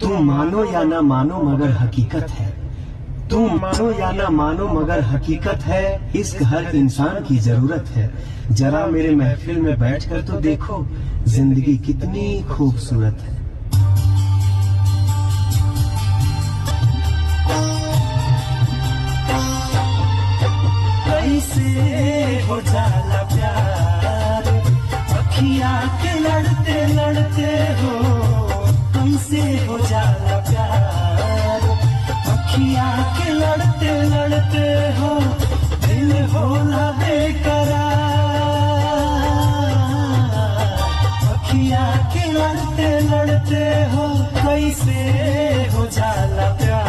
तुम मानो या ना मानो मगर हकीकत है। तुम मानो या ना मानो मगर हकीकत है। इश्क हर इंसान की जरूरत है। जरा मेरे महफिल में बैठकर तो देखो, जिंदगी कितनी खूबसूरत है। कैसे हो जाला प्यार, अखियां के लड़ते लड़ते हो। तुमसे हो जाला प्यार, अखियां के लड़ते लड़ते हो। दिल होला बेकरार, अखियां के लड़ते लड़ते हो। कैसे हो जाला प्यार।